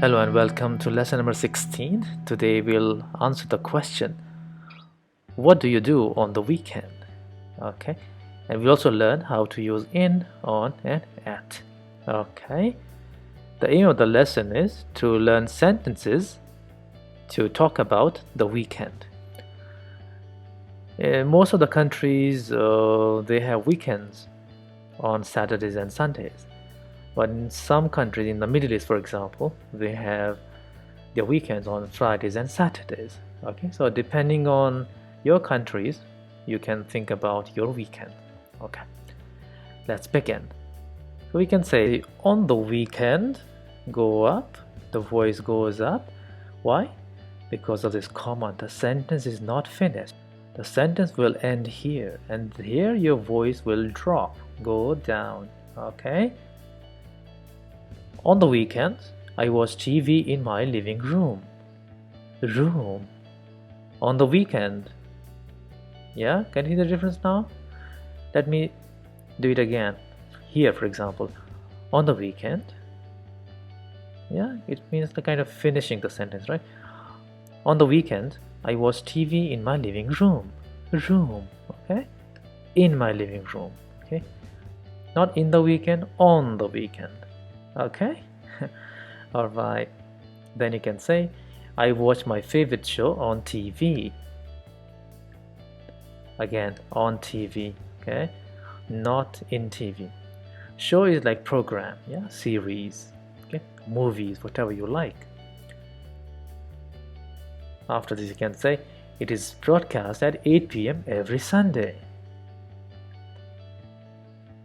Hello and welcome to lesson number 16. Today we'll answer the question, what do you do on the weekend? Okay, and we'll also learn how to use in, on, and at. Okay, the aim of the lesson is to learn sentences to talk about the weekend. In most of the countries, they have weekends on Saturdays and Sundays. But in some countries, in the Middle East, for example, they have their weekends on Fridays and Saturdays. Okay, so depending on your countries, you can think about your weekend. Okay, let's begin. So we can say on the weekend, go up, the voice goes up. Why? Because of this comma, the sentence is not finished. The sentence will end here, and here your voice will drop, go down. Okay. On the weekends, I watch TV in my living room. Room. On the weekend. Yeah, can you hear the difference now? Let me do it again. Here, for example, on the weekend. Yeah, it means the kind of finishing the sentence, right? On the weekend, I watch TV in my living room. Room, okay? In my living room, okay? Not in the weekend, on the weekend. Okay. All right, then you can say I watch my favorite show on TV. Again, on TV. Okay, not in TV. Show is like program, yeah, series, okay, movies, whatever you like. After this you can say it is broadcast at 8 p.m. every Sunday.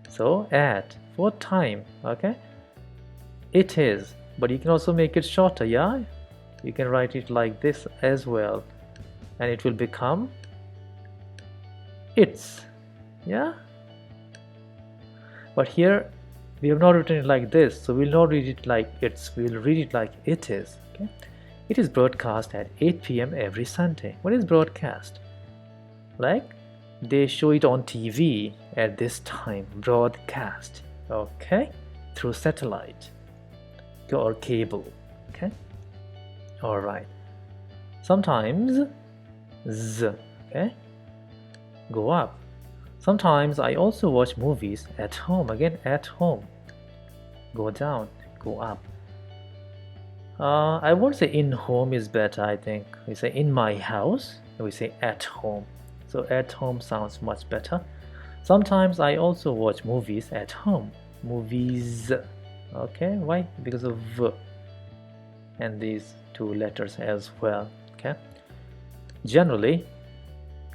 So at what time? Okay, it is, but you can also make it shorter. Yeah, you can write it like this as well, and it will become it's. Yeah, but here we have not written it like this, so we'll not read it like it's, we'll read it like it is. Okay, it is broadcast at 8 p.m. every Sunday. What is broadcast? Like they show it on TV at this time. Broadcast, okay, through satellite or cable. Okay, all right. Sometimes z, okay, go up. Sometimes I also watch movies at home. Again, at home, go down, go up. I won't say in home is better. I think we say in my house, and we say at home. So at home sounds much better. Sometimes I also watch movies at home. Movies. Okay, why? Because of v and these two letters as well. Okay, generally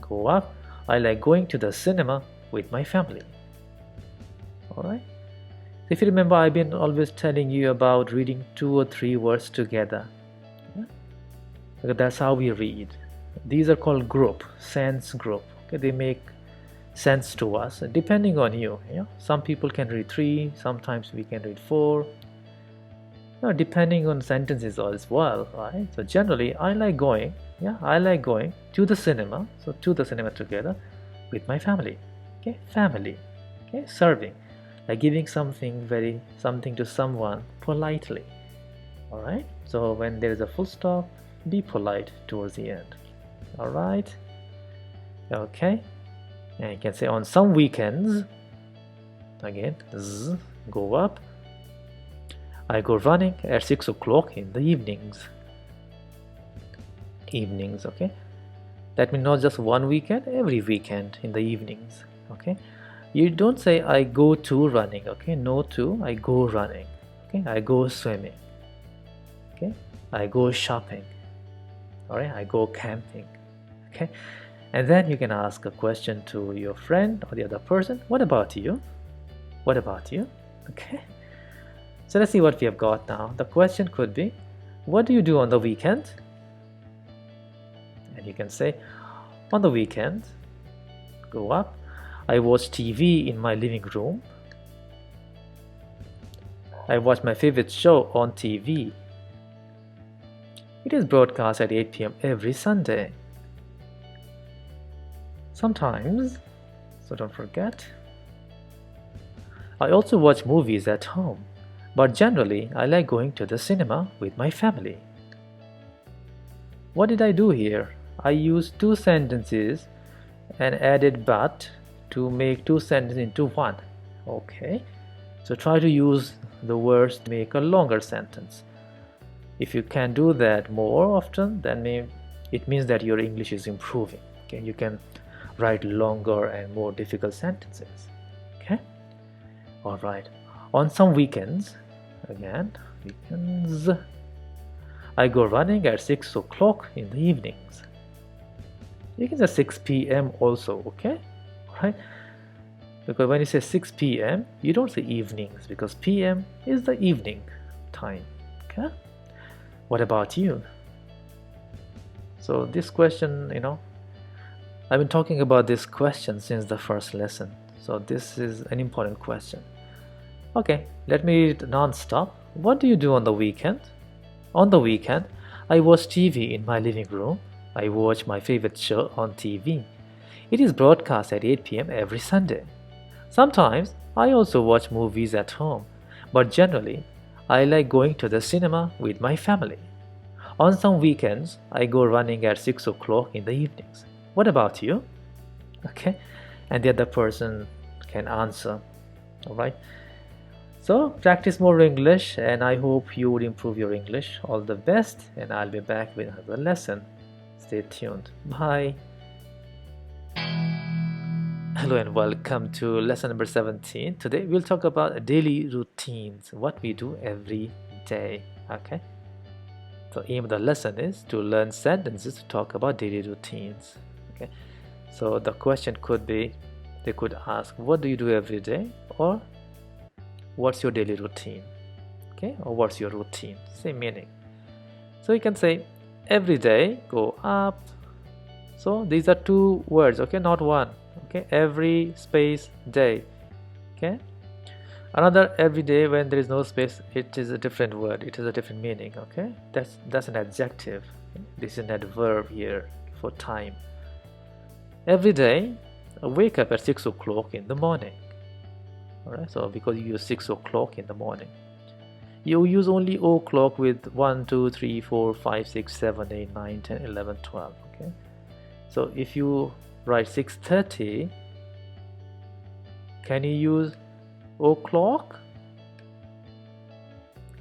go up. I like going to the cinema with my family. All right, if you remember, I've been always telling you about reading 2 or 3 words together. Yeah? Because that's how we read. These are called group, sense group. Okay, they make sense to us depending on you. Yeah, some people can read 3, sometimes we can read 4, depending on sentences as well, right? So generally I like going, I like going to the cinema, so to the cinema together with my family. Okay, family. Okay, serving, like giving something to someone politely. All right, so when there is a full stop, be polite towards the end. All right, okay. And you can say on some weekends, again, z, go up. I go running at 6 o'clock in the evenings. Evenings, okay. That means not just one weekend, every weekend in the evenings. Okay. You don't say I go to running. Okay. No to, I go running. Okay. I go swimming. Okay. I go shopping. All right. I go camping. Okay. And then you can ask a question to your friend or the other person. What about you? What about you? Okay. So let's see what we have got now. The question could be, what do you do on the weekend? And you can say, on the weekend, go up. I watch TV in my living room. I watch my favorite show on TV. It is broadcast at 8 p.m. every Sunday. Sometimes, so don't forget, I also watch movies at home. But generally, I like going to the cinema with my family. What did I do here? I used two sentences and added but to make two sentences into one. Okay, so try to use the words to make a longer sentence. If you can do that more often, then it means that your English is improving. Okay, you can write longer and more difficult sentences. Okay, all right. On some weekends, I go running at 6 o'clock in the evenings. You can say 6 p.m. also, okay? Right? Because when you say 6 p.m., you don't say evenings because p.m. is the evening time, okay? What about you? So this question, I've been talking about this question since the first lesson. So this is an important question. Okay, let me read non-stop. What do you do on the weekend? On the weekend, I watch TV in my living room. I watch my favorite show on TV. It is broadcast at 8 p.m. every Sunday. Sometimes I also watch movies at home, but generally I like going to the cinema with my family. On some weekends, I go running at 6 o'clock in the evenings. What about you? Okay, and the other person can answer. Alright. So practice more English and I hope you would improve your English. All the best, and I'll be back with another lesson. Stay tuned. Bye. Hello and welcome to lesson number 17. Today we'll talk about daily routines, what we do every day. Okay. The aim of the lesson is to learn sentences to talk about daily routines. Okay. So the question could be, they could ask, what do you do every day? Or what's your daily routine? Okay, or what's your routine? Same meaning. So you can say every day, go up. So these are two words, okay, not one. Okay, every space day. Okay, another every day, when there is no space, it is a different word, it is a different meaning. Okay, that's an adjective. Okay? This is an adverb here for time. Every day I wake up at 6 o'clock in the morning. Alright, so because you use 6 o'clock in the morning, you use only o'clock with 1, 2, 3, 4, 5, 6, 7, 8, 9, 10, 11, 12. Okay, so if you write 6:30, can you use o'clock?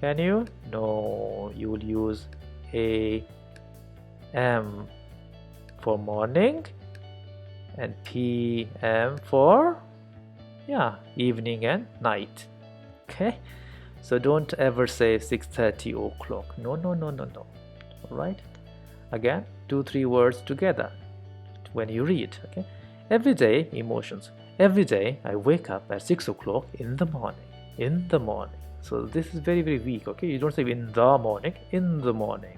Can you? No, you will use AM for morning and PM for evening and night. Okay, so don't ever say 6:30 o'clock. No. All right, again, 2-3 words together when you read. Okay, every day emotions. Every day I wake up at 6 o'clock in the morning. So this is very, very weak. Okay, you don't say in the morning, in the morning.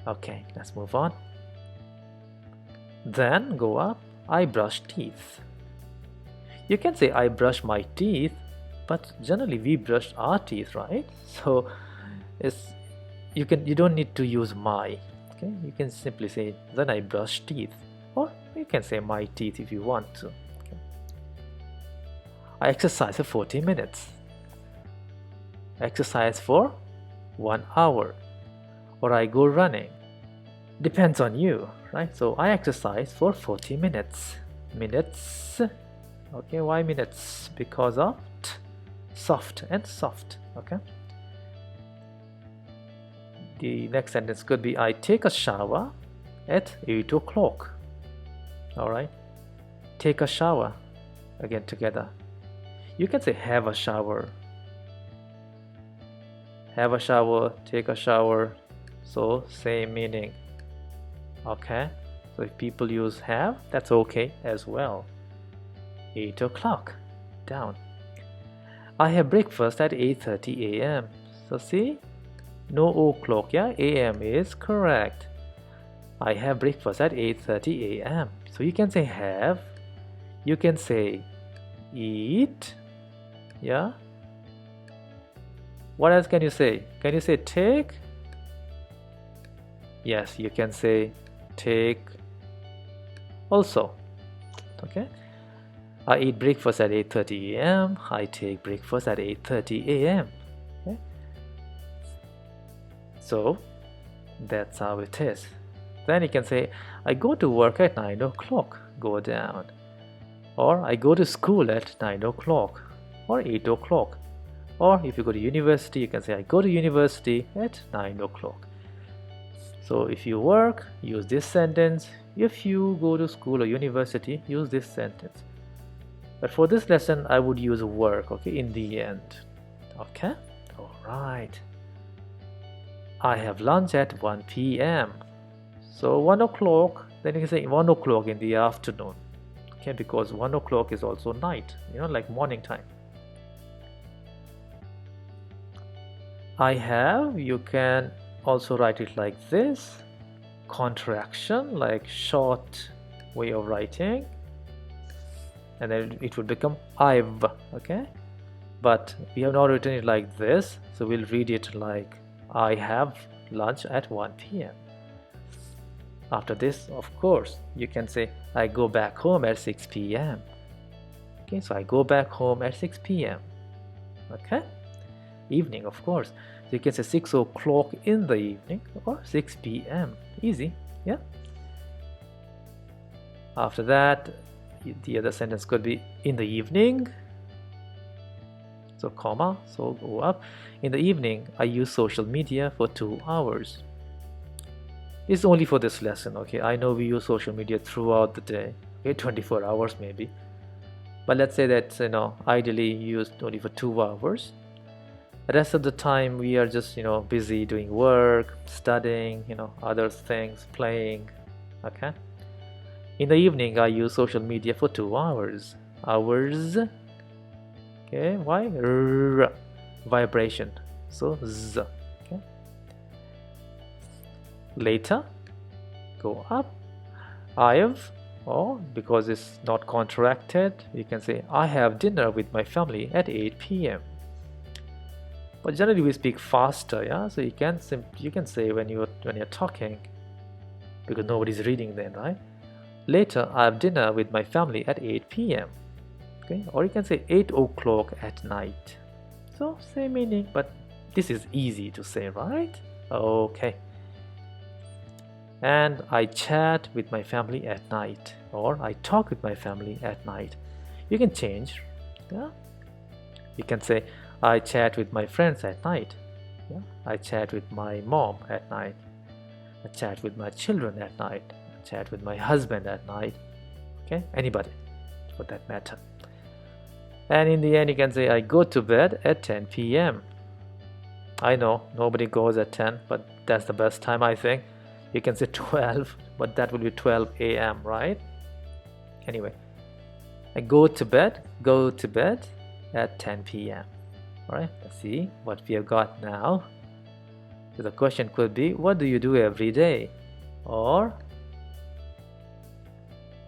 Okay, let's move on. Then go up. I brush teeth. You can say I brush my teeth, but generally we brush our teeth, right? So you don't need to use my. Okay, you can simply say then I brush teeth, or you can say my teeth if you want to. Okay. I exercise for 40 minutes. Exercise for 1 hour, or I go running. Depends on you, right? So I exercise for 40 minutes. Minutes. Okay, why minutes? Because of soft and soft. Okay, the next sentence could be I take a shower at 8 o'clock. All right, take a shower. Again, together. You can say have a shower. Have a shower, take a shower. So same meaning. Okay, so if people use have, that's okay as well. 8 o'clock, down. I have breakfast at 8:30 a.m. So see, no o'clock, a.m. is correct. I have breakfast at 8:30 a.m. So you can say have, you can say eat, What else can you say? Can you say take? Yes, you can say take also. Okay. I eat breakfast at 8:30 a.m. I take breakfast at 8:30 a.m. Okay? So that's how it is. Then you can say, I go to work at 9 o'clock, go down. Or I go to school at 9 o'clock or 8 o'clock. Or if you go to university, you can say, I go to university at 9 o'clock. So if you work, use this sentence. If you go to school or university, use this sentence. But for this lesson, I would use work, okay, in the end. Okay? All right. I have lunch at 1 p.m. So 1 o'clock, then you can say 1 o'clock in the afternoon. Okay, because 1 o'clock is also night, like morning time. I have, you can also write it like this. Contraction, like short way of writing. And then it would become I've, okay? But we have not written it like this, so we'll read it like I have lunch at 1 p.m. After this, of course, you can say I go back home at 6 p.m. Okay, so I go back home at 6 p.m. Okay? Evening, of course. So you can say 6 o'clock in the evening or 6 p.m. Easy, yeah? After that, the other sentence could be in the evening. So comma, so go up. In the evening, I use social media for 2 hours. It's only for this lesson, okay? I know we use social media throughout the day, okay? 24 hours maybe. But let's say that, ideally used only for 2 hours. The rest of the time we are just, busy doing work, studying, other things, playing, okay? In the evening, I use social media for 2 hours. Hours. Okay, why? R, vibration. So z. Okay. Later, go up. I've, or because it's not contracted, you can say I have dinner with my family at 8 p.m. But generally we speak faster, yeah. So you can say when you're talking, because nobody's reading then, right? Later, I have dinner with my family at 8 p.m. Okay, or you can say 8 o'clock at night. So same meaning, but this is easy to say, right? Okay. And I chat with my family at night, or I talk with my family at night. You can change, yeah. You can say I chat with my friends at night. Yeah? I chat with my mom at night. I chat with my children at night. I chat with my husband at night. Okay, anybody for that matter. And in the end, you can say I go to bed at 10 p.m. I know nobody goes at 10, but that's the best time, I think. You can say 12, but that will be 12 a.m., right? Anyway, I go to bed at 10 p.m. Alright, let's see what we have got now. So the question could be, what do you do every day? Or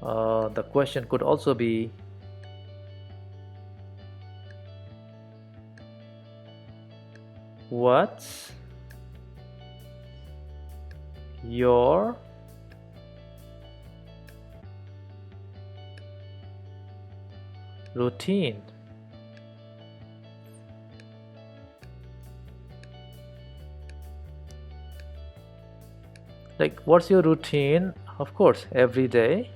the question could also be, what's your routine? Like, what's your routine? Of course, every day.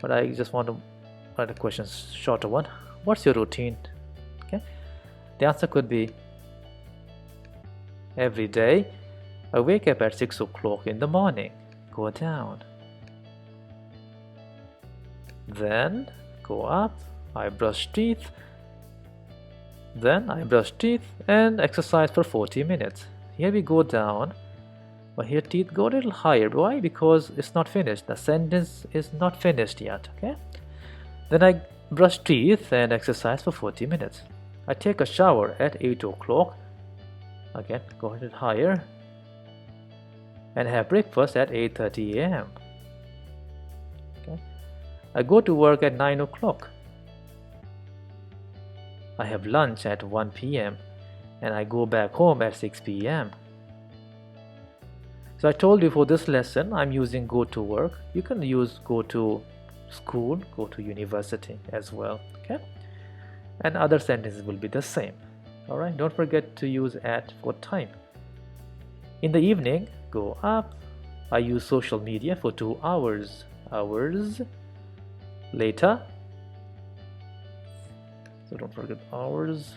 But I just want to write a question, shorter one. What's your routine? Okay. The answer could be every day. I wake up at 6 o'clock in the morning. Go down. Then go up. I brush teeth. Then I brush teeth and exercise for 40 minutes. Here we go down, but here teeth go a little higher. Why? Because it's not finished. The sentence is not finished yet, okay? Then I brush teeth and exercise for 40 minutes. I take a shower at 8 o'clock. Again, go a little higher. And have breakfast at 8:30 a.m. Okay? I go to work at 9 o'clock. I have lunch at 1 p.m. and I go back home at 6 p.m. So I told you for this lesson I'm using go to work. You can use go to school, go to university as well. Okay, and other sentences will be the same. All right, don't forget to use at for time. In the evening, go up. I use social media for 2 hours. Hours. Later, so don't forget hours.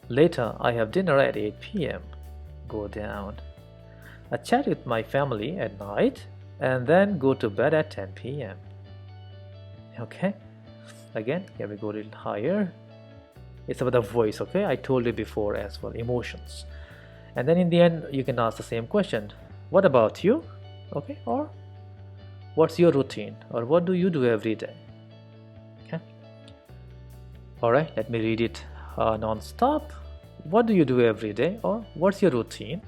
Later, I have dinner at 8 p.m. Go down. I chat with my family at night and then go to bed at 10 p.m. Okay, again, here we go a little higher. It's about the voice, okay? I told you before as well, emotions. And then in the end, you can ask the same question. What about you? Okay, or what's your routine? Or what do you do every day? Okay. All right, let me read it non-stop. What do you do every day? Or what's your routine?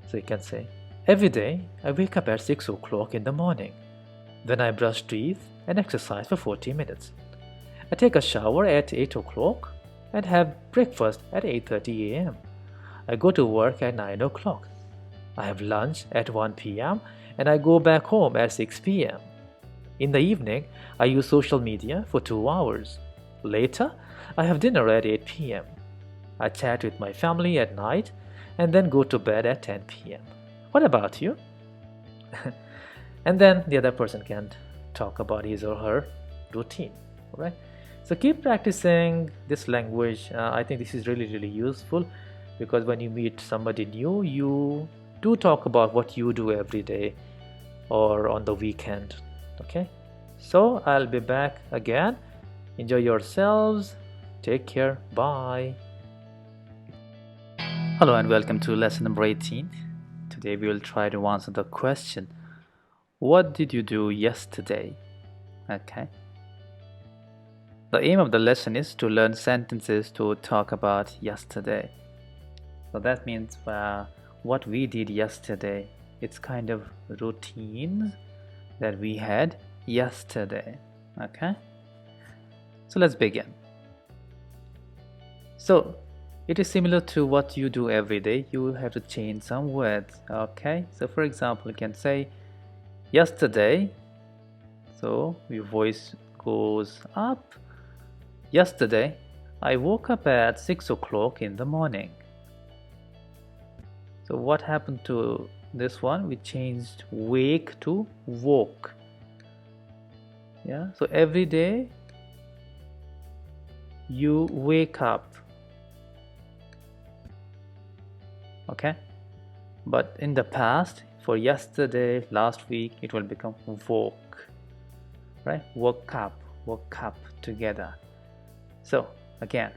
So you can say, every day I wake up at 6 o'clock in the morning. Then I brush teeth and exercise for 40 minutes. I take a shower at 8 o'clock and have breakfast at 8:30 a.m. I go to work at 9 o'clock. I have lunch at 1 p.m. and I go back home at 6 p.m. In the evening, I use social media for 2 hours. Later, I have dinner at 8 p.m. I chat with my family at night and then go to bed at 10 p.m. What about you? And then the other person can talk about his or her routine. All right. So keep practicing this language. I think this is really useful because when you meet somebody new, you do talk about what you do every day or on the weekend. Okay. So I'll be back again. Enjoy yourselves. Take care. Bye. Hello and welcome to lesson number 18. Today we will try to answer the question, what did you do yesterday? Okay. The aim of the lesson is to learn sentences to talk about yesterday. So that means what we did yesterday. It's kind of routines that we had yesterday. Okay. So let's begin. So it is similar to what you do every day. You have to change some words. Okay. So for example, you can say yesterday. So your voice goes up. Yesterday, I woke up at 6 o'clock in the morning. So what happened to this one? We changed wake to woke. Yeah. So every day you wake up. Okay. But in the past, for yesterday, last week, it will become woke. Right? Woke up together. So again,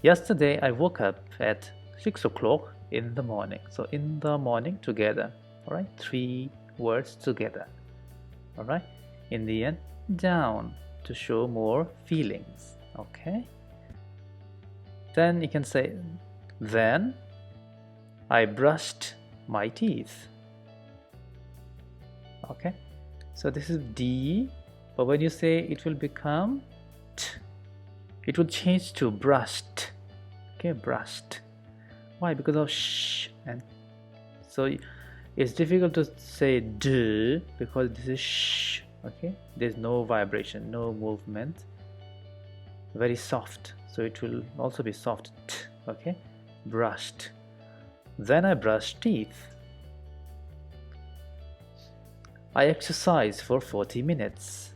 yesterday I woke up at 6 o'clock in the morning. So in the morning together. All right, 3 words together. All right. In the end, down to show more feelings. Okay. Then you can say, then I brushed my teeth. Okay. So this is D, but when you say it will become T. It will change to brushed. Okay, brushed. Why? Because of sh, and so it's difficult to say d because this is sh. Okay, there's no vibration, no movement. Very soft, so it will also be soft. T, okay, brushed. Then I brushed teeth. I exercise for 40 minutes.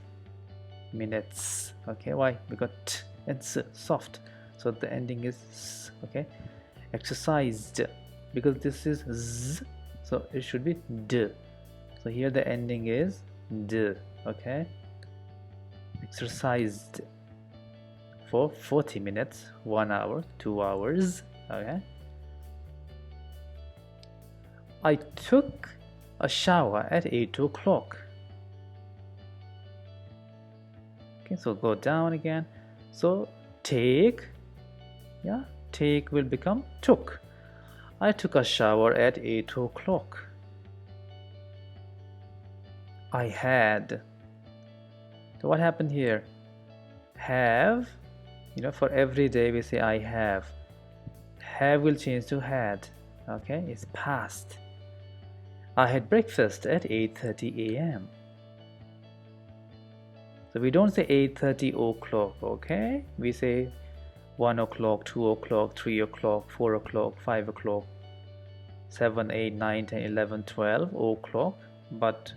Minutes. Okay, why? Because t and s, soft, so the ending is s. Okay, exercised, because this is z, so it should be d, so here the ending is d. Okay, exercised for 40 minutes, 1 hour, 2 hours. Okay, I took a shower at 8 o'clock. Okay, so go down again. So take, yeah, take will become took. I took a shower at 8 o'clock. I had. So what happened here? Have, for every day we say I have. Have will change to had. Okay, it's past. I had breakfast at 8:30 a.m. So we don't say 8:30 o'clock, okay? We say 1 o'clock, 2 o'clock, 3 o'clock, 4 o'clock, 5 o'clock, 7, 8, 9, 10, 11, 12 o'clock, but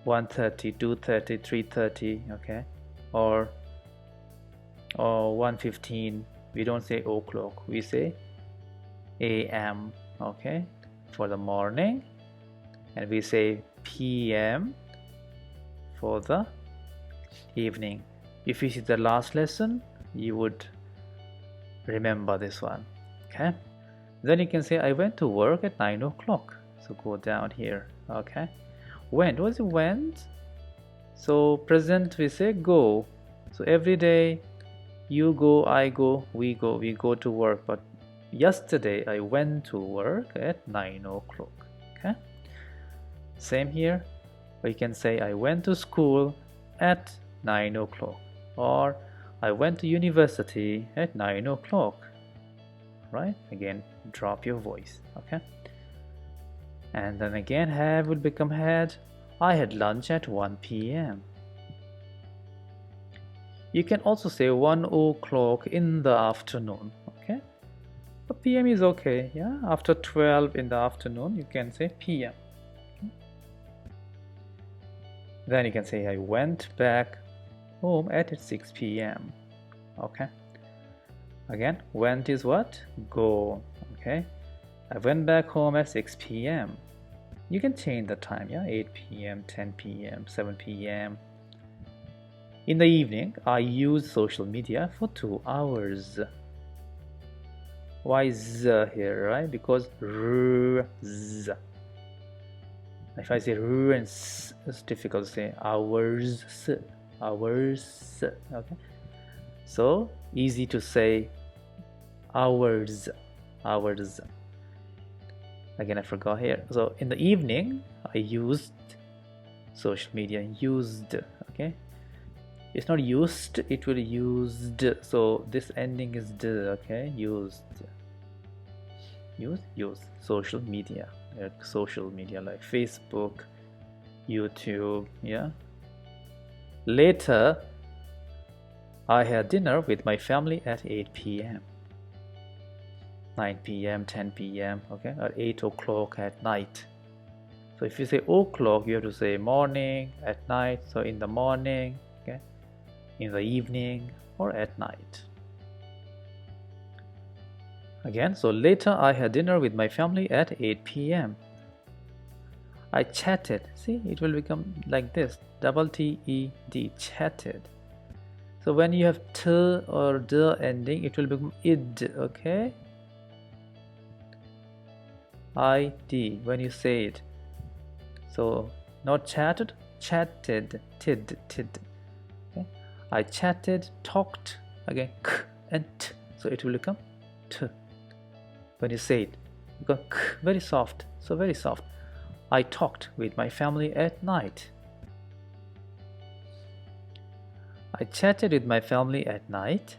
1:30, 2:30, 3:30, okay? Or 1:15, we don't say o'clock, we say a.m., okay, for the morning, and we say p.m. for the evening. If you see the last lesson, you would remember this one, okay? Then you can say I went to work at 9 o'clock. So go down here, okay? Went, what is it, went? So present we say go. So every day you go, I go, we go to work. But yesterday I went to work at 9 o'clock, okay? Same here. We can say I went to school at 9 o'clock, or I went to university at 9 o'clock, right? Again, drop your voice, okay? And then again, have will become had. I had lunch at 1 p.m. You can also say 1 o'clock in the afternoon, okay? But p.m. is okay, yeah? After 12 in the afternoon, you can say p.m. Okay? Then you can say I went back home at 6 p.m. Okay? Again, went is what? Go, okay? I went back home at 6 p.m. You can change the time, yeah? 8 p.m., 10 p.m., 7 p.m. In the evening, I use social media for 2 hours. Why z here, right? Because r, z. If I say r and s, it's difficult to say hours, hours, okay? So, easy to say hours, hours. Again, I forgot here. So in the evening, I used social media. Used, okay? It's not used, it will used. So this ending is d, okay? Used. Use social media. Social media like Facebook, YouTube, yeah? Later, I had dinner with my family at 8 p.m. 9 p.m., 10 p.m., okay, or 8 o'clock at night. So if you say o'clock, you have to say morning, at night. So in the morning, okay, in the evening, or at night. Again, so later I had dinner with my family at 8 p.m. I chatted. See, it will become like this, double T-E-D, chatted. So when you have t or d ending, it will become id, okay? id when you say it. So not chatted, chatted, tid. Okay? I chatted, talked, again k and t, so it will become t when you say it. Because k, very soft, so very soft. I talked with my family at night. I chatted with my family at night.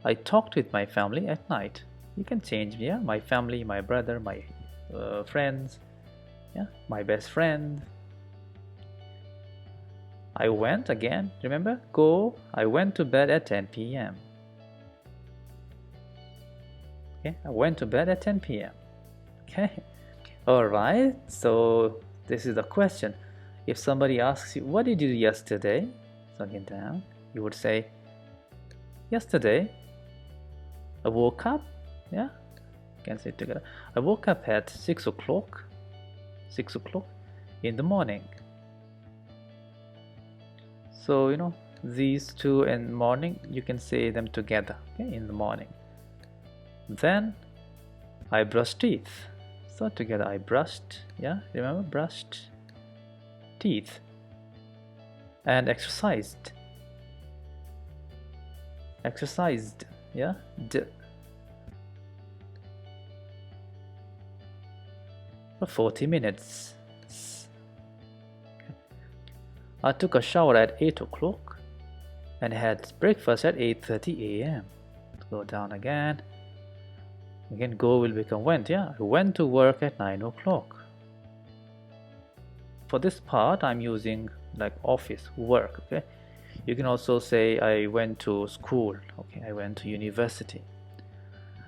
I talked with my family at night. You can change, yeah, my family, my brother, my friends, yeah, my best friend. I went, again, remember, go. I went to bed at 10 p.m. Okay, I went to bed at 10 p.m. Okay, all right. So this is the question. If somebody asks you, what did you do yesterday? So again, down, you would say, yesterday I woke up, yeah, you can say it together. I woke up at 6 o'clock in the morning. So, you know, these two in morning, you can say them together, okay, in the morning. Then I brushed teeth. So together I brushed, yeah, remember, brushed teeth. And exercised, yeah, for 40 minutes. Okay. I took a shower at 8 o'clock and had breakfast at 8:30 a.m. Go down again. Again, go will become went, yeah. I went to work at 9 o'clock. for this part I'm using like office, work. Okay, you can also say I went to school. Okay, I went to university.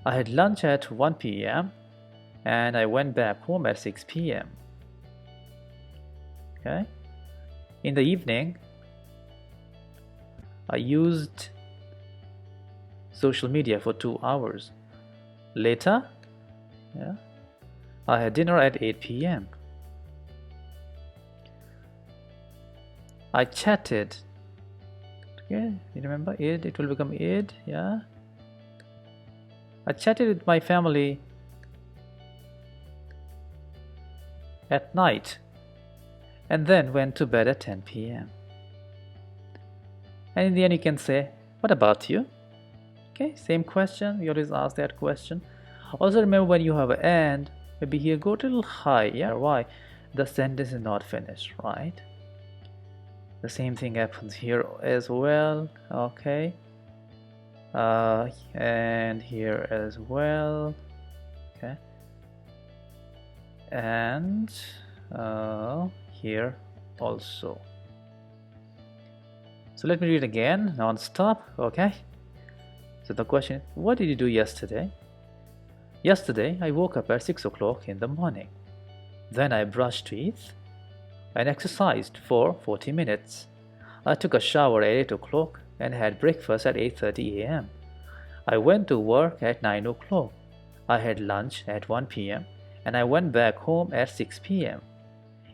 I had lunch at 1 p.m. and I went back home at 6 p.m. Okay, in the evening I used social media for 2 hours. Later, yeah, I had dinner at 8 p.m. I chatted. Okay, you remember it? It will become it. Yeah. I chatted with my family at night and then went to bed at 10 p.m. And in the end, you can say, what about you? Okay, same question. We always ask that question. Also remember when you have an and, maybe here go a little high. Yeah, why? The sentence is not finished, right? The same thing happens here as well. Okay. And here as well. Okay. And here also. So let me read again non-stop. Okay. So the question is, what did you do yesterday? Yesterday I woke up at 6 o'clock in the morning. Then I brushed teeth and exercised for 40 minutes. I took a shower at 8 o'clock and had breakfast at 8:30 a.m. I went to work at 9 o'clock. I had lunch at 1 p.m. and I went back home at 6 p.m.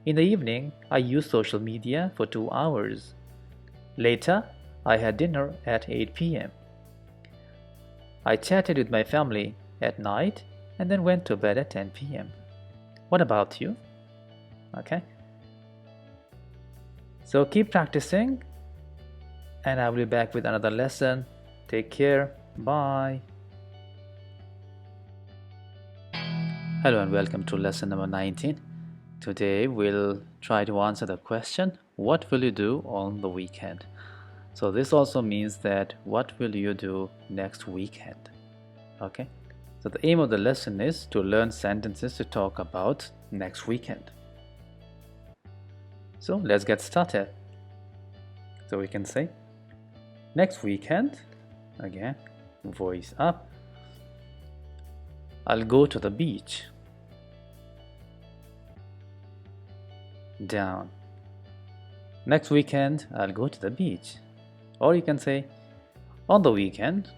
In the evening, I used social media for 2 hours. Later, I had dinner at 8 p.m. I chatted with my family at night and then went to bed at 10 p.m. What about you? Okay. So keep practicing and I will be back with another lesson. Take care. Bye. Hello and welcome to lesson number 19. Today we'll try to answer the question, what will you do on the weekend? So this also means that what will you do next weekend? Okay. So the aim of the lesson is to learn sentences to talk about next weekend. So let's get started. So we can say, next weekend, again, voice up, I'll go to the beach. Down. Next weekend, I'll go to the beach. Or you can say, on the weekend,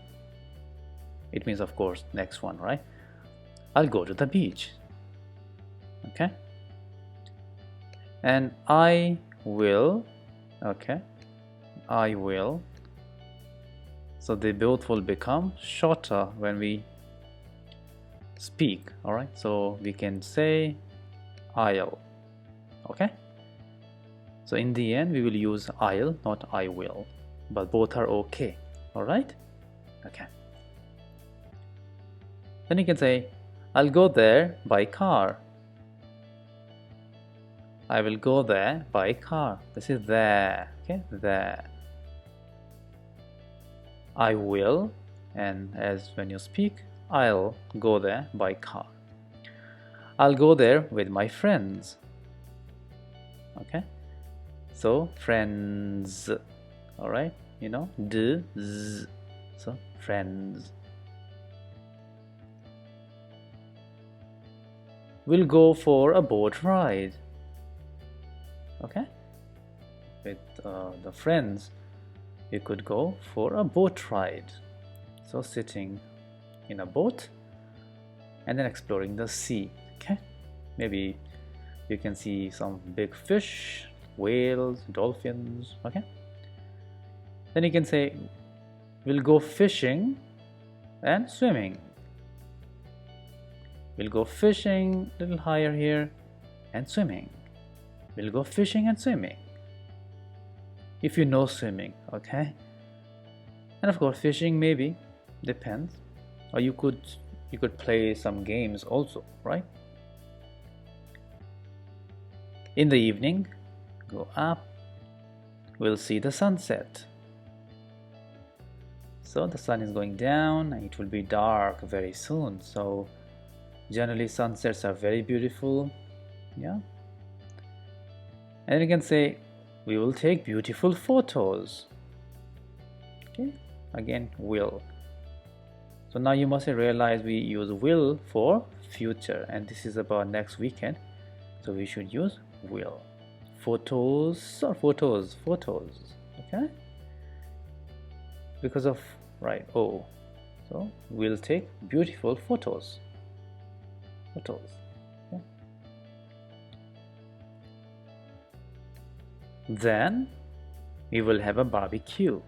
it means of course next one, right? I'll go to the beach. Okay. And I will, okay, I will. So they both will become shorter when we speak, all right? So we can say I'll, okay? So in the end, we will use I'll, not I will, but both are okay, all right? Okay. Then you can say, I'll go there by car. I will go there by car. This is there, okay? There. I will, and as when you speak, I'll go there by car. I'll go there with my friends. Okay? So, friends. Alright? You know, d, z. So, friends. We'll go for a boat ride. Okay? With the friends, you could go for a boat ride. So sitting in a boat and then exploring the sea. Okay? Maybe you can see some big fish, whales, dolphins. Okay? Then you can say, we'll go fishing and swimming. We'll go fishing a little higher here and swimming. We'll go fishing and swimming. If you know swimming, okay? And of course fishing maybe, depends. Or you could play some games also, right? In the evening, go up, we'll see the sunset. So the sun is going down and it will be dark very soon. So generally sunsets are very beautiful. Yeah. And then you can say, we will take beautiful photos. Okay, again, will. So now you must realize we use will for future, and this is about next weekend, so we should use will. Photos or photos, okay, because of right oh, so we'll take beautiful photos. Okay. Then we will have a barbecue.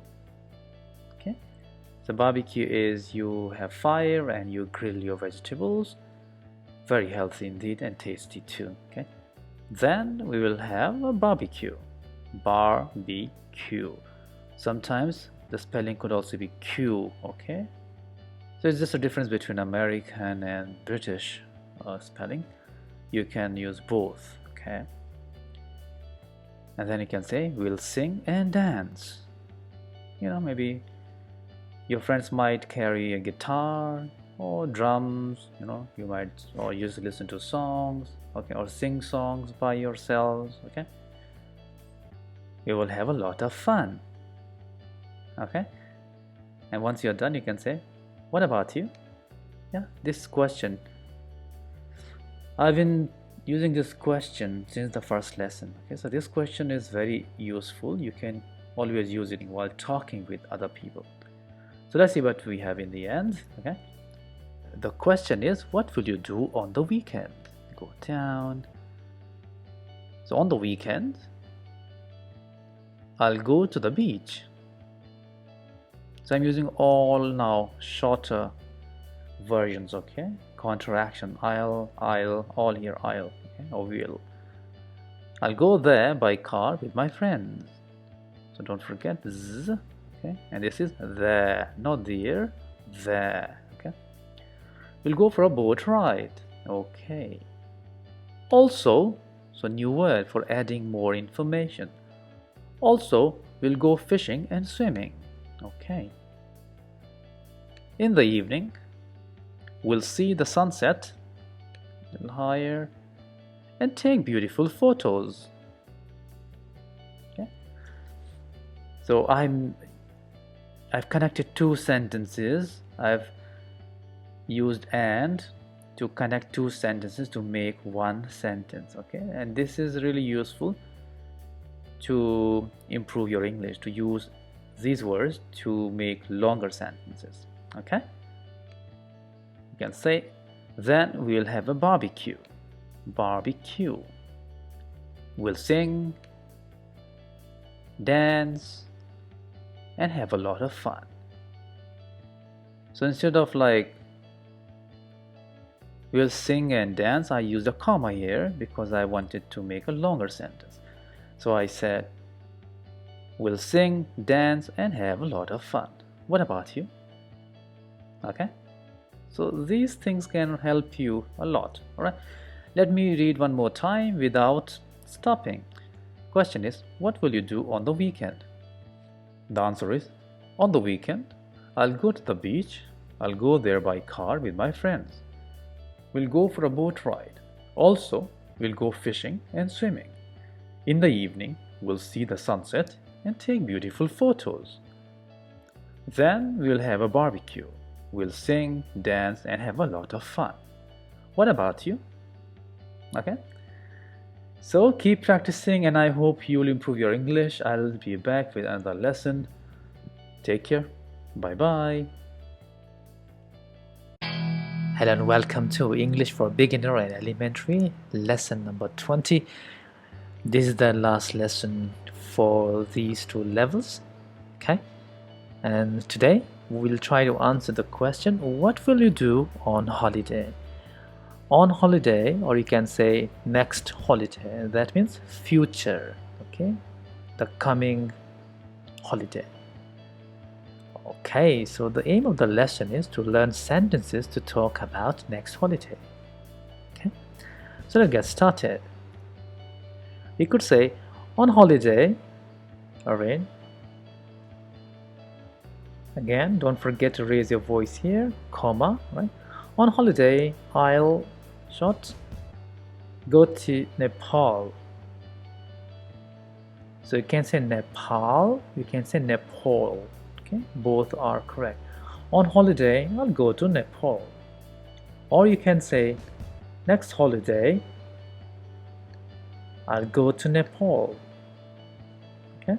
Okay, so barbecue is you have fire and you grill your vegetables. Very healthy indeed and tasty too. Okay, then we will have a barbecue. Barbecue. Sometimes the spelling could also be Q. Okay, so it's just a difference between American and British spelling. You can use both. Okay, and then you can say we'll sing and dance. You know, maybe your friends might carry a guitar or drums. You know, you might or just listen to songs. Okay, or sing songs by yourselves. Okay, you will have a lot of fun. Okay, and once you're done, you can say, what about you? Yeah, this question, I've been using this question since the first lesson. Okay, so this question is very useful. You can always use it while talking with other people. So let's see what we have in the end. Okay, the question is, what will you do on the weekend? Go down. So on the weekend, I'll go to the beach. So I'm using all now shorter versions. Okay, contraction, I'll, all here, I'll, okay, or will. I'll go there by car with my friends. So don't forget z, okay, and this is there, not there, there. Okay, we'll go for a boat ride. Okay, also, so new word for adding more information. Also, we'll go fishing and swimming. Okay, in the evening we'll see the sunset, a little higher, and take beautiful photos. Okay, so I've connected two sentences. I've used and to connect two sentences to make one sentence. Okay, and this is really useful to improve your English, to use these words to make longer sentences. Okay, you can say, then we'll have a barbecue. Barbecue. We'll sing, dance, and have a lot of fun. So instead of like we'll sing and dance, I used a comma here because I wanted to make a longer sentence. So I said, we'll sing, dance, and have a lot of fun. What about you? Okay, so these things can help you a lot. All right, let me read one more time without stopping. Question is, what will you do on the weekend? The answer is, on the weekend, I'll go to the beach. I'll go there by car with my friends. We'll go for a boat ride. Also, we'll go fishing and swimming. In the evening, we'll see the sunset and take beautiful photos. Then we'll have a barbecue. We'll sing, dance, and have a lot of fun. What about you? Okay, so keep practicing and I hope you'll improve your English. I'll be back with another lesson. Take care. Bye bye. Hello and welcome to English for Beginner and Elementary, lesson number 20. This is the last lesson for these two levels. Okay, and today we'll try to answer the question, what will you do on holiday? On holiday, or you can say next holiday, that means future. Okay, the coming holiday. Okay, so the aim of the lesson is to learn sentences to talk about next holiday. Okay, so let's get started. You could say, on holiday, alright. Again, don't forget to raise your voice here, comma, right? On holiday, I'll go to Nepal. So you can say Nepal, you can say Nepal. Okay, both are correct. On holiday, I'll go to Nepal. Or you can say next holiday, I'll go to Nepal. Okay,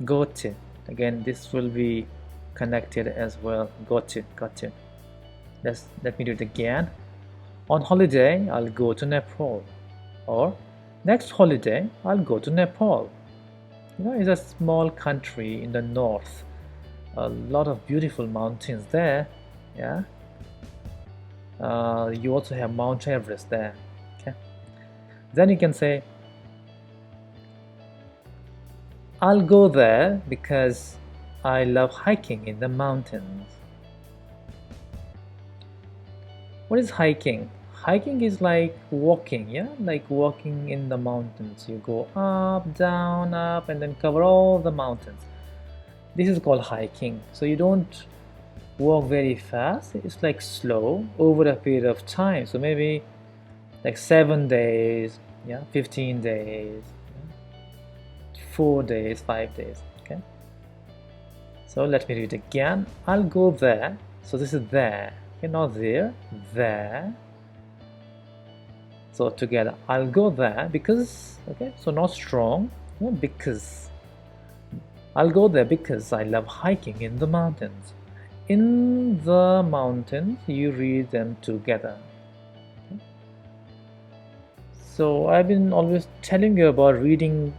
go to. Again, this will be connected as well. Go to, got to. Let me do it again. On holiday, I'll go to Nepal. Or next holiday, I'll go to Nepal. It's a small country in the north. A lot of beautiful mountains there. Yeah. You also have Mount Everest there. Okay. Then you can say, I'll go there because I love hiking in the mountains. What is hiking? Hiking is like walking, yeah? Like walking in the mountains. You go up, down, up, and then cover all the mountains. This is called hiking. So you don't walk very fast. It's like slow over a period of time. So maybe like 7 days, yeah, 15 days, 4 days, 5 days. Okay. So let me read again. I'll go there. So this is there. Okay, not there. There. So together, I'll go there because. Okay. So not strong. No, because. I'll go there because I love hiking in the mountains. In the mountains, you read them together. Okay. So I've been always telling you about reading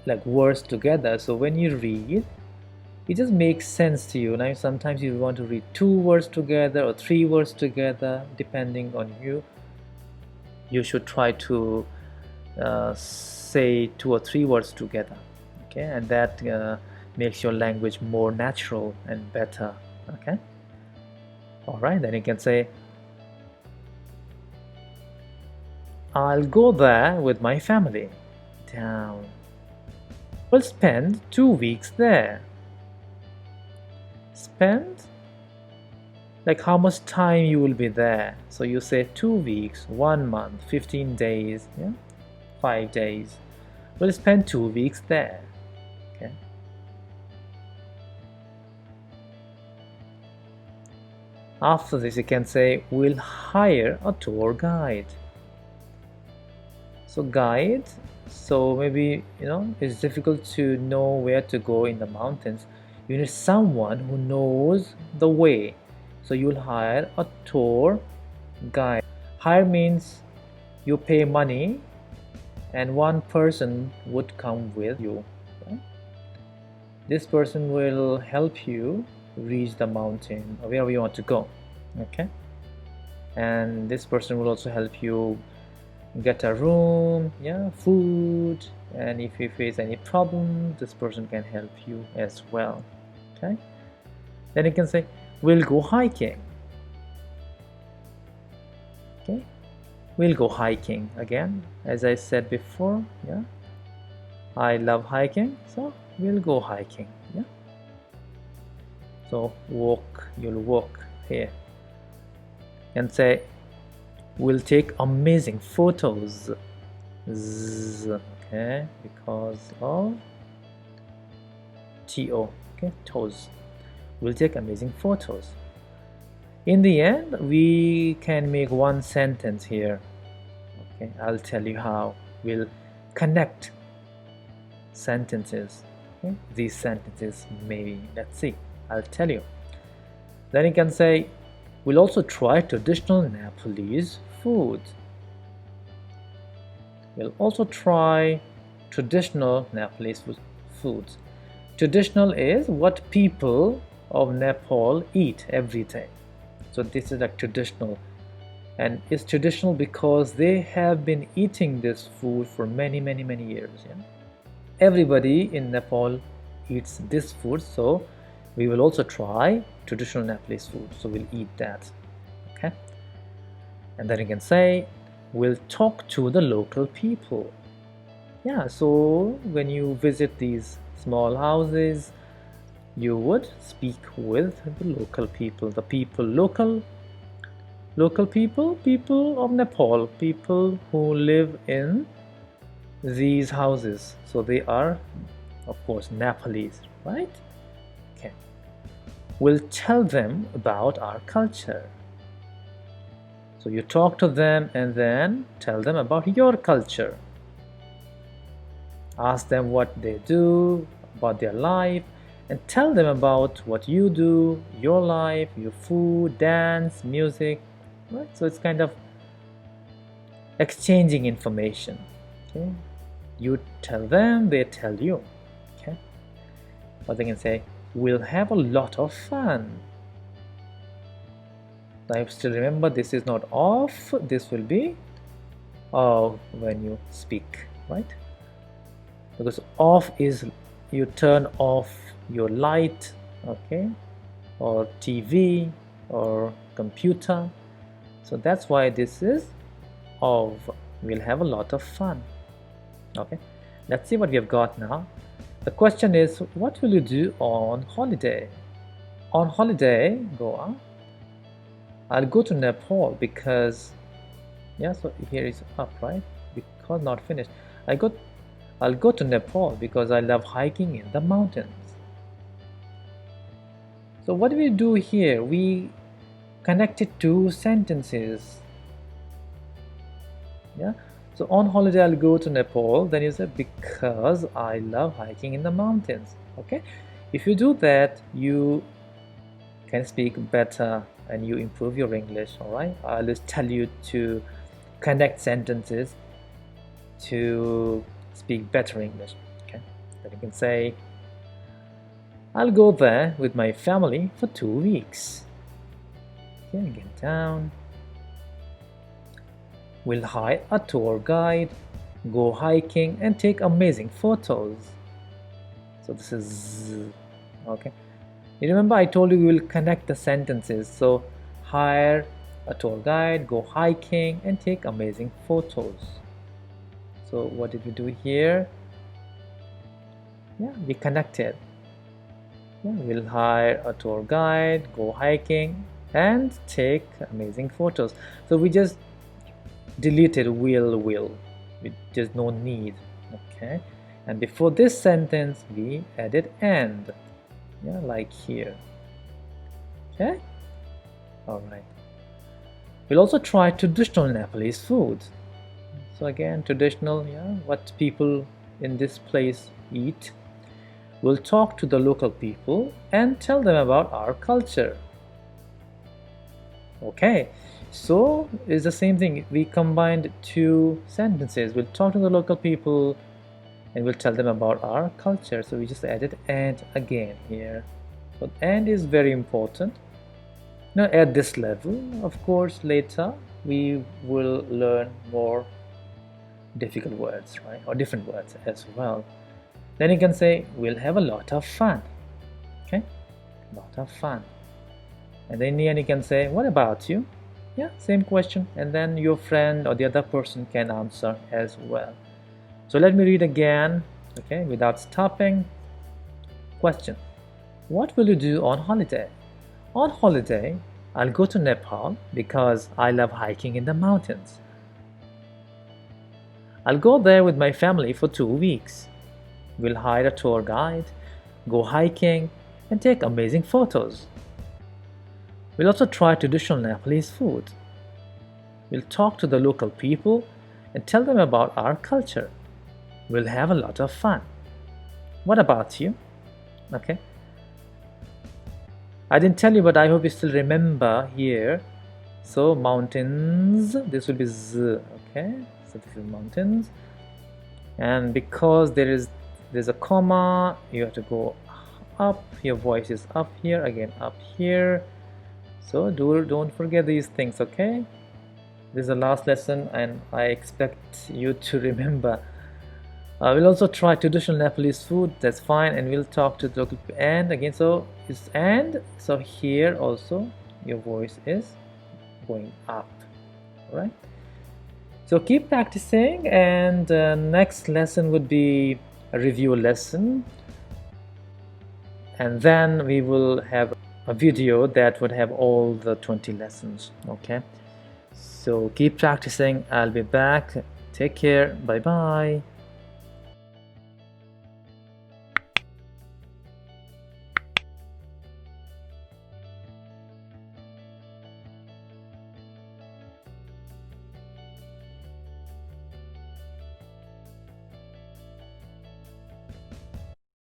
like words together. So when you read, it just makes sense to you. Now sometimes you want to read 2 words together or 3 words together, depending on you. You should try to say 2 or 3 words together. Okay, and that makes your language more natural and better. Okay. All right, then you can say, I'll go there with my family. Down. We'll spend 2 weeks there. Spend, like how much time you will be there. So you say 2 weeks, 1 month, 15 days, yeah, 5 days. We'll spend 2 weeks there. Okay. After this, you can say, we'll hire a tour guide. So guide, so maybe it's difficult to know where to go in the mountains. You need someone who knows the way. So you'll hire a tour guide. Hire means you pay money and one person would come with you. Okay? This person will help you reach the mountain or wherever you want to go. Okay? And this person will also help you get a room, yeah, food, and if you face any problem, this person can help you as well. Okay, then you can say, we'll go hiking. Okay, we'll go hiking. Again, as I said before, yeah, I love hiking, so we'll go hiking. Yeah, so walk, you'll walk here, and say, we'll take amazing photos. Okay, because of to. Okay, toes. We'll take amazing photos. In the end, we can make one sentence here. Okay, I'll tell you how. We'll connect sentences. Okay? These sentences, maybe. Let's see. I'll tell you. Then you can say, we'll also try traditional Nepalese food. We'll also try traditional Nepalese foods. Traditional is what people of Nepal eat every day. So this is like traditional. And it's traditional because they have been eating this food for many years. Yeah? Everybody in Nepal eats this food, so we will also try traditional Nepalese food. So we'll eat that. Okay? And then you can say, we'll talk to the local people. Yeah, so when you visit these small houses, you would speak with the local people. The people, local people of Nepal, people who live in these houses. So they are, of course, Nepalese, right? Okay. We'll tell them about our culture. So you talk to them and then tell them about your culture. Ask them what they do, about their life, and tell them about what you do, your life, your food, dance, music, right? So it's kind of exchanging information. Okay, you tell them, they tell you. Okay, or they can say, "We'll have a lot of fun." I still remember this is not off. This will be when you speak, right? Because off is you turn off your light, okay, or TV or computer. So that's why this is of. We'll have a lot of fun. Okay, let's see what we have got now. The question is, what will you do on holiday? On holiday, Goa, I'll go to Nepal because, yeah, so here is up, right? Because not finished. I'll go to Nepal because I love hiking in the mountains. So what do we do here? We connected two sentences. Yeah. So on holiday I'll go to Nepal. Then you say because I love hiking in the mountains. Okay. If you do that, you can speak better and you improve your English. All right. I'll just tell you to connect sentences to speak better English. Okay. Then you can say, I'll go there with my family for 2 weeks. Okay, again down. We'll hire a tour guide, go hiking, and take amazing photos. So this is okay. You remember I told you we will connect the sentences. So hire a tour guide, go hiking, and take amazing photos. So what did we do here? Yeah, we connected. Yeah, we'll hire a tour guide, go hiking, and take amazing photos. So we just deleted will. There's no need. Okay, and before this sentence we added and. Yeah, like here. Okay, all right. We'll also try traditional Nepalese food. So again, traditional, yeah, what people in this place eat. We'll talk to the local people and tell them about our culture. Okay, so it's the same thing. We combined two sentences. We'll talk to the local people and we'll tell them about our culture. So we just added and again here. So and is very important. Now at this level, of course, later we will learn more difficult words, right? Or different words as well. Then you can say, we'll have a lot of fun. Okay, lot of fun. And then you can say, what about you? Yeah, same question. And then your friend or the other person can answer as well. So let me read again, okay, without stopping. Question: what will you do on holiday? On holiday, I'll go to Nepal because I love hiking in the mountains. I'll go there with my family for 2 weeks. We'll hire a tour guide, go hiking, and take amazing photos. We'll also try traditional Nepalese food. We'll talk to the local people and tell them about our culture. We'll have a lot of fun. What about you? Okay. I didn't tell you, but I hope you still remember here. So mountains, this will be z, okay? So this is mountains. And because there's a comma, you have to go up. Your voice is up here, again up here. So don't forget these things, okay? This is the last lesson and I expect you to remember. We'll also try traditional Nepalese food, that's fine, and we'll talk to the local people. And again, so it's and, so here also your voice is going up, right? So keep practicing, and next lesson would be a review lesson, and then we will have a video that would have all the 20 lessons, okay? So keep practicing. I'll be back. Take care. Bye bye.